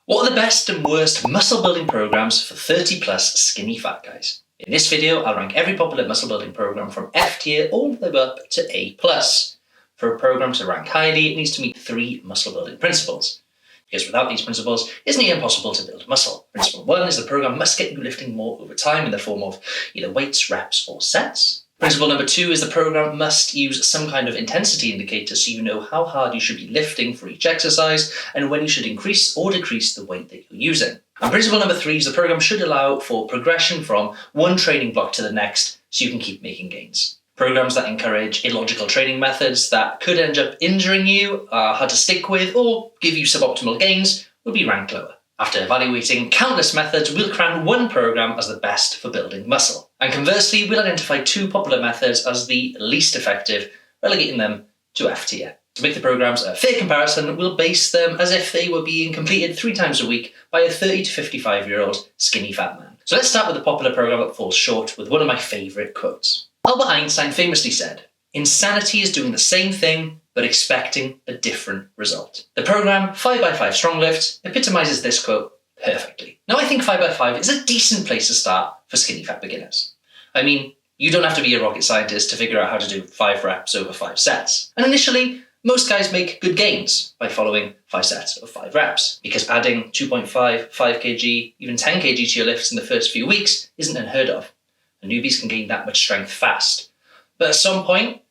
What are the best and worst muscle building programs for 30 plus skinny fat guys? In this video, I'll rank every popular muscle building program from F tier all the way up to A plus. For a program to rank highly, it needs to meet 3 muscle building principles. Because without these principles, it's nearly impossible to build muscle. Principle 1 is the program must get you lifting more over time in the form of either weights, reps, or sets. Principle number 2 is the program must use some kind of intensity indicator so you know how hard you should be lifting for each exercise and when you should increase or decrease the weight that you're using. And principle number 3 is the program should allow for progression from one training block to the next so you can keep making gains. Programs that encourage illogical training methods that could end up injuring you, are hard to stick with, or give you suboptimal gains will be ranked lower. After evaluating countless methods, we'll crown one program as the best for building muscle. And conversely, we'll identify 2 popular methods as the least effective, relegating them to F tier. To make the programs a fair comparison, we'll base them as if they were being completed 3 times a week by a 30 to 55-year-old skinny fat man. So let's start with the popular program that falls short with one of my favourite quotes. Albert Einstein famously said, "Insanity is doing the same thing but expecting a different result." The program 5x5 strong lifts epitomizes this quote perfectly. Now I think 5x5 is a decent place to start for skinny fat beginners. I mean, you don't have to be a rocket scientist to figure out how to do 5 reps over 5 sets. And initially, most guys make good gains by following 5 sets of 5 reps, because adding 2.5, 5 kg, even 10 kg to your lifts in the first few weeks isn't unheard of. And newbies can gain that much strength fast. But at some point,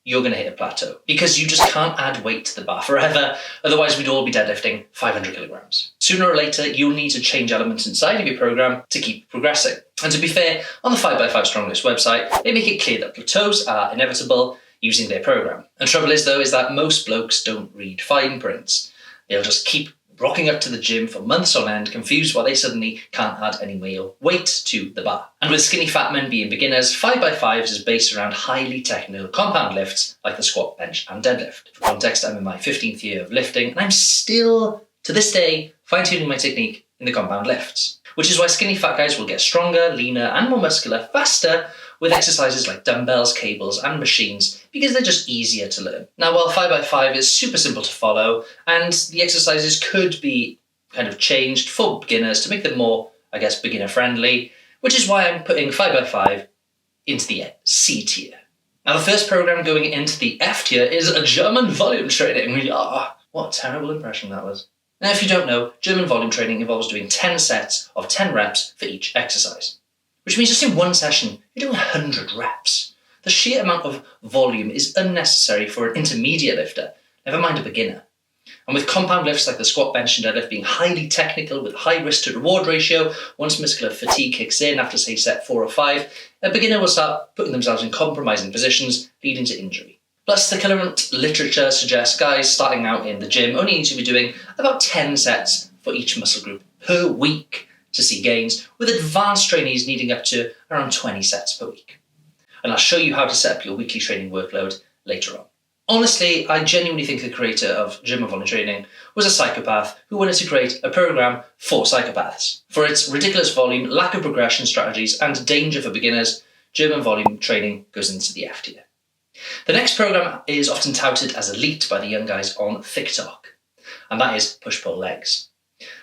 you're going to hit a plateau because you just can't add weight to the bar forever. Otherwise, we'd all be deadlifting 500 kilograms. Sooner or later, you'll need to change elements inside of your program to keep progressing. And to be fair, on the 5x5 Strong Lifts website, they make it clear that plateaus are inevitable using their program. And trouble is, though, is that most blokes don't read fine prints. They'll just keep rocking up to the gym for months on end, confused why they suddenly can't add any more weight to the bar. And with skinny fat men being beginners, 5x5s is based around highly technical compound lifts like the squat, bench and deadlift. For context, I'm in my 15th year of lifting and I'm still, to this day, fine-tuning my technique in the compound lifts. Which is why skinny fat guys will get stronger, leaner and more muscular faster with exercises like dumbbells, cables and machines because they're just easier to learn. Now, while 5x5 is super simple to follow and the exercises could be kind of changed for beginners to make them more, beginner friendly, which is why I'm putting 5x5 into the C tier. Now, the first program going into the F tier is a German volume training. What a terrible impression that was. Now, if you don't know, German volume training involves doing 10 sets of 10 reps for each exercise, which means just in one session, you're doing 100 reps. The sheer amount of volume is unnecessary for an intermediate lifter, never mind a beginner. And with compound lifts like the squat, bench and deadlift being highly technical with high risk to reward ratio, once muscular fatigue kicks in after say set 4 or 5, a beginner will start putting themselves in compromising positions, leading to injury. Plus, the current literature suggests guys starting out in the gym only need to be doing about 10 sets for each muscle group per week to see gains, with advanced trainees needing up to around 20 sets per week. And I'll show you how to set up your weekly training workload later on. Honestly, I genuinely think the creator of German volume training was a psychopath who wanted to create a program for psychopaths. For its ridiculous volume, lack of progression strategies, and danger for beginners, German volume training goes into the F tier. The next program is often touted as elite by the young guys on TikTok, and that is push-pull legs.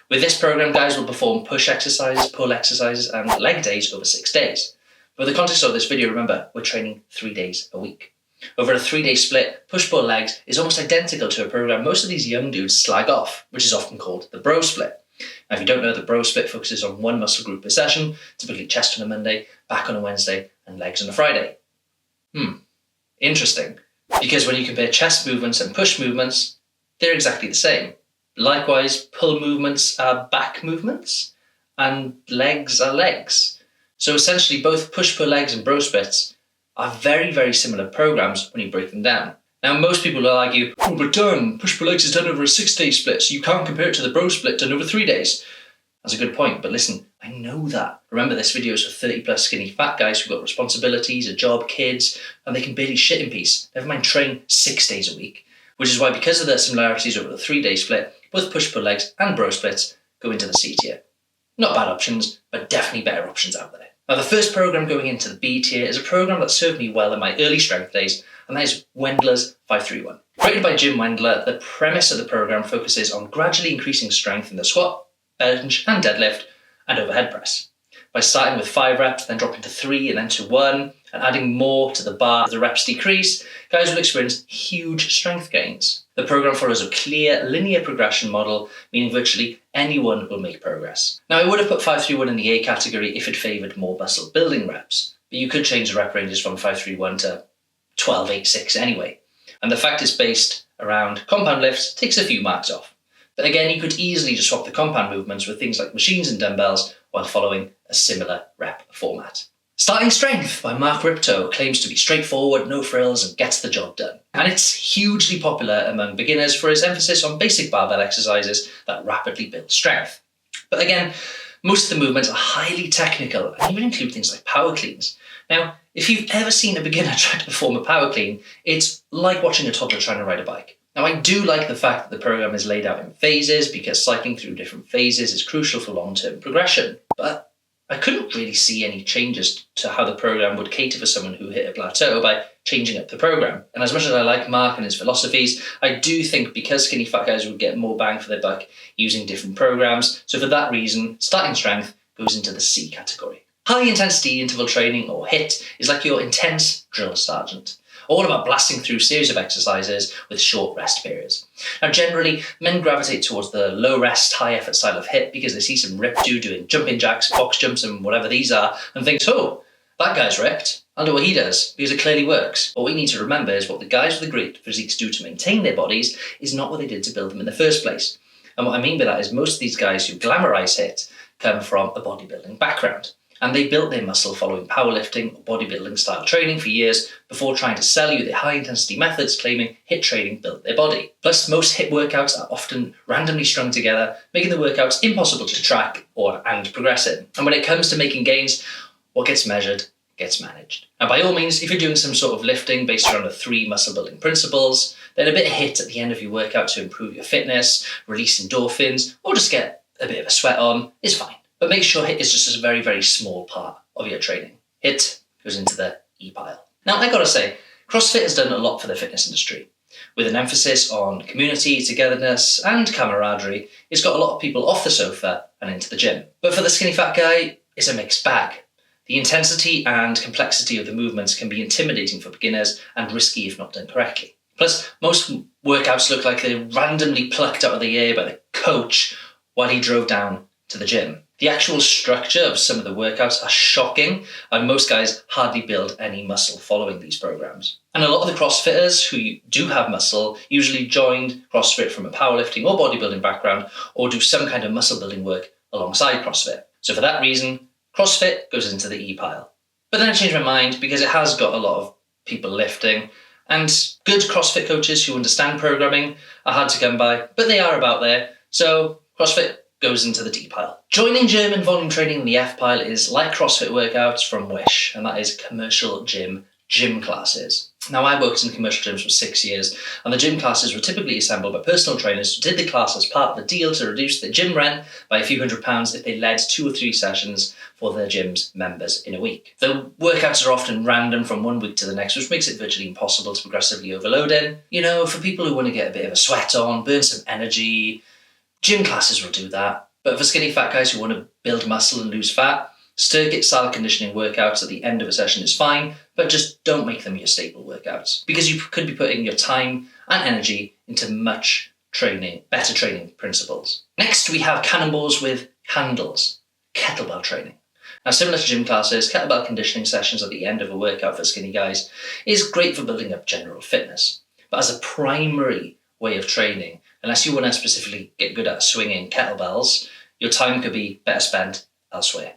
With this program, guys will perform push exercises, pull exercises, and leg days over 6 days. For the context of this video, remember, we're training 3 days a week. Over a 3-day split, push-pull legs is almost identical to a program most of these young dudes slag off, which is often called the bro split. Now, if you don't know, the bro split focuses on one muscle group per session, typically chest on a Monday, back on a Wednesday, and legs on a Friday. Interesting, because when you compare chest movements and push movements, they're exactly the same. Likewise, pull movements are back movements, and legs are legs. So essentially, both push-pull legs and bro splits are very, very similar programs when you break them down. Now, most people will argue, but Dan, push-pull legs is done over a 6-day split, so you can't compare it to the bro split done over 3 days. That's a good point, but listen, I know that. Remember, this video is for 30 plus skinny fat guys who've got responsibilities, a job, kids, and they can barely shit in peace, never mind train 6 days a week. Which is why, because of the similarities over the 3-day split, both push-pull legs and bro splits go into the C tier. Not bad options, but definitely better options out there. Now, the first program going into the B tier is a program that served me well in my early strength days, and that is Wendler's 531. Created by Jim Wendler, the premise of the program focuses on gradually increasing strength in the squat, bench and deadlift, and overhead press. By starting with 5 reps, then dropping to 3 and then to 1, and adding more to the bar as the reps decrease, guys will experience huge strength gains. The program follows a clear linear progression model, meaning virtually anyone will make progress. Now, I would have put 5-3-1 in the A category if it favoured more muscle building reps, but you could change the rep ranges from 5-3-1 to 12-8-6 anyway. And the fact it's based around compound lifts takes a few marks off. But again, you could easily just swap the compound movements with things like machines and dumbbells while following a similar rep format. Starting Strength by Mark Ripto claims to be straightforward, no frills, and gets the job done. And it's hugely popular among beginners for its emphasis on basic barbell exercises that rapidly build strength. But again, most of the movements are highly technical and even include things like power cleans. Now, if you've ever seen a beginner try to perform a power clean, it's like watching a toddler trying to ride a bike. Now, I do like the fact that the program is laid out in phases because cycling through different phases is crucial for long-term progression. But I couldn't really see any changes to how the program would cater for someone who hit a plateau by changing up the program. And as much as I like Mark and his philosophies, I do think because skinny fat guys would get more bang for their buck using different programs. So for that reason, Starting Strength goes into the C category. High intensity interval training, or HIIT, is like your intense drill sergeant. All about blasting through series of exercises with short rest periods. Now, generally, men gravitate towards the low rest, high effort style of HIIT because they see some ripped dude doing jumping jacks, box jumps, and whatever these are, and think, oh, that guy's ripped. I'll do what he does because it clearly works. What we need to remember is what the guys with the great physiques do to maintain their bodies is not what they did to build them in the first place. And what I mean by that is most of these guys who glamorize HIIT come from a bodybuilding background. And they built their muscle following powerlifting or bodybuilding style training for years before trying to sell you their high intensity methods claiming HIIT training built their body. Plus, most HIIT workouts are often randomly strung together, making the workouts impossible to track and progress in. And when it comes to making gains, what gets measured gets managed. And by all means, if you're doing some sort of lifting based around the 3 muscle building principles, then a bit of HIIT at the end of your workout to improve your fitness, release endorphins, or just get a bit of a sweat on is fine. But make sure HIIT is just a very, very small part of your training. HIIT goes into the E pile. Now, I gotta say, CrossFit has done a lot for the fitness industry. With an emphasis on community, togetherness, and camaraderie, it's got a lot of people off the sofa and into the gym. But for the skinny fat guy, it's a mixed bag. The intensity and complexity of the movements can be intimidating for beginners and risky if not done correctly. Plus, most workouts look like they're randomly plucked out of the air by the coach while he drove down to the gym. The actual structure of some of the workouts are shocking, and most guys hardly build any muscle following these programs. And a lot of the CrossFitters who do have muscle usually joined CrossFit from a powerlifting or bodybuilding background or do some kind of muscle building work alongside CrossFit. So for that reason, CrossFit goes into the E pile. But then I changed my mind because it has got a lot of people lifting, and good CrossFit coaches who understand programming are hard to come by, but they are about there. So CrossFit goes into the D pile. Joining gym and volume training in the F pile is like CrossFit workouts from Wish, and that is commercial gym classes. Now, I worked in commercial gyms for 6 years, and the gym classes were typically assembled by personal trainers who did the class as part of the deal to reduce the gym rent by a few £100s if they led 2 or 3 sessions for their gym's members in a week. The workouts are often random from one week to the next, which makes it virtually impossible to progressively overload in. You know, for people who want to get a bit of a sweat on, burn some energy, gym classes will do that. But for skinny fat guys who want to build muscle and lose fat, circuit style conditioning workouts at the end of a session is fine, but just don't make them your staple workouts because you could be putting your time and energy into better training principles. Next, we have Cannonballs with handles, kettlebell training. Now, similar to gym classes, kettlebell conditioning sessions at the end of a workout for skinny guys is great for building up general fitness. But as a primary way of training, unless you want to specifically get good at swinging kettlebells, your time could be better spent elsewhere.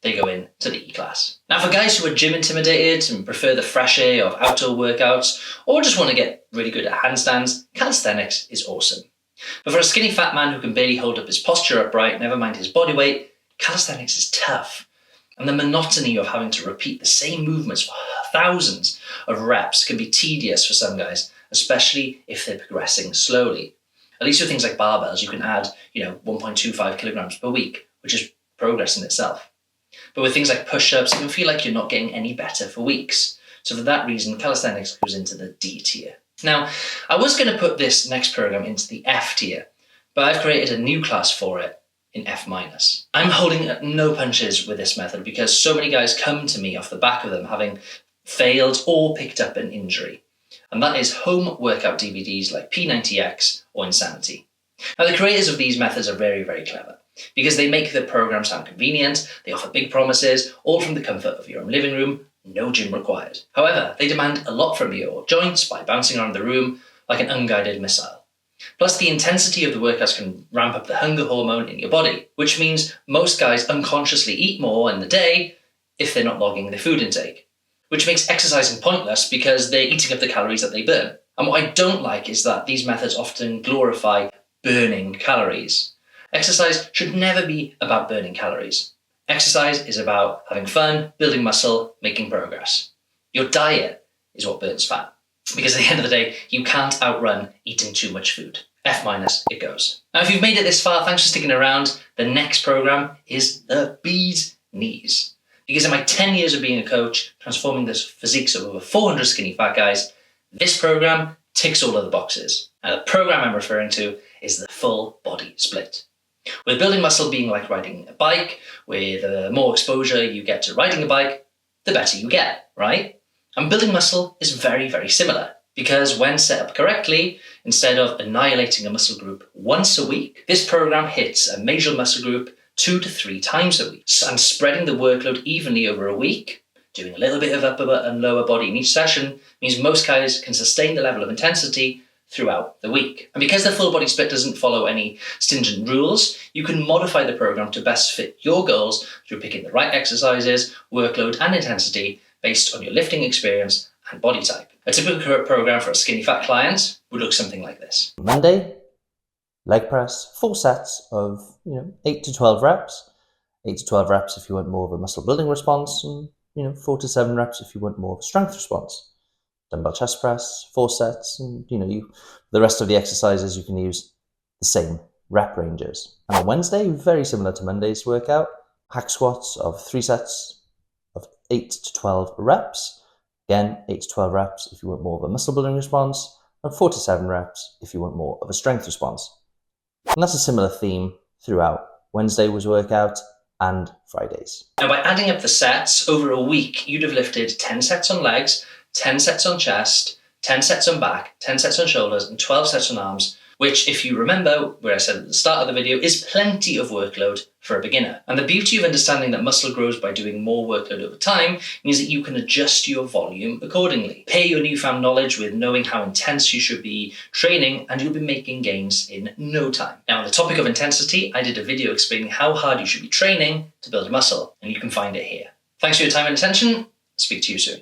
They go into the E class. Now, for guys who are gym intimidated and prefer the fresh air of outdoor workouts, or just want to get really good at handstands, calisthenics is awesome. But for a skinny fat man who can barely hold up his posture upright, never mind his body weight, calisthenics is tough. And the monotony of having to repeat the same movements for thousands of reps can be tedious for some guys, especially if they're progressing slowly. At least with things like barbells, you can add, 1.25 kilograms per week, which is progress in itself. But with things like push-ups, you can feel like you're not getting any better for weeks. So for that reason, calisthenics goes into the D tier. Now, I was going to put this next program into the F tier, but I've created a new class for it in F-. I'm holding no punches with this method because so many guys come to me off the back of them having failed or picked up an injury. And that is home workout DVDs like P90X or Insanity. Now, the creators of these methods are very, very clever because they make the program sound convenient, they offer big promises, all from the comfort of your own living room, no gym required. However, they demand a lot from your joints by bouncing around the room like an unguided missile. Plus, the intensity of the workouts can ramp up the hunger hormone in your body, which means most guys unconsciously eat more in the day if they're not logging their food intake, which makes exercising pointless because they're eating up the calories that they burn. And what I don't like is that these methods often glorify burning calories. Exercise should never be about burning calories. Exercise is about having fun, building muscle, making progress. Your diet is what burns fat, because at the end of the day, you can't outrun eating too much food. F- it goes. Now, if you've made it this far, thanks for sticking around. The next program is the bee's knees. Because in my 10 years of being a coach, transforming the physiques of over 400 skinny fat guys, this program ticks all of the boxes. And the program I'm referring to is the full body split. With building muscle being like riding a bike, where the more exposure you get to riding a bike, the better you get, right? And building muscle is very, very similar, because when set up correctly, instead of annihilating a muscle group once a week, this program hits a major muscle group 2 to 3 times a week. And spreading the workload evenly over a week, doing a little bit of upper and lower body in each session, means most guys can sustain the level of intensity throughout the week. And because the full body split doesn't follow any stringent rules, you can modify the program to best fit your goals through picking the right exercises, workload and intensity based on your lifting experience and body type. A typical program for a skinny fat client would look something like this. Monday, leg press, 4 sets of 8 to 12 reps. 8 to 12 reps if you want more of a muscle building response, and 4 to 7 reps if you want more of a strength response. Dumbbell chest press, 4 sets, and the rest of the exercises you can use the same rep ranges. And on Wednesday, very similar to Monday's workout, hack squats of 3 sets of 8 to 12 reps. Again, 8 to 12 reps if you want more of a muscle building response, and 4 to 7 reps if you want more of a strength response. And that's a similar theme throughout Wednesday's workout and Fridays. Now, by adding up the sets over a week, you'd have lifted 10 sets on legs, 10 sets on chest, 10 sets on back, 10 sets on shoulders, and 12 sets on arms, which, if you remember where I said at the start of the video, is plenty of workload for a beginner. And the beauty of understanding that muscle grows by doing more workload over time means that you can adjust your volume accordingly. Pair your newfound knowledge with knowing how intense you should be training, and you'll be making gains in no time. Now, on the topic of intensity, I did a video explaining how hard you should be training to build muscle, and you can find it here. Thanks for your time and attention. Speak to you soon.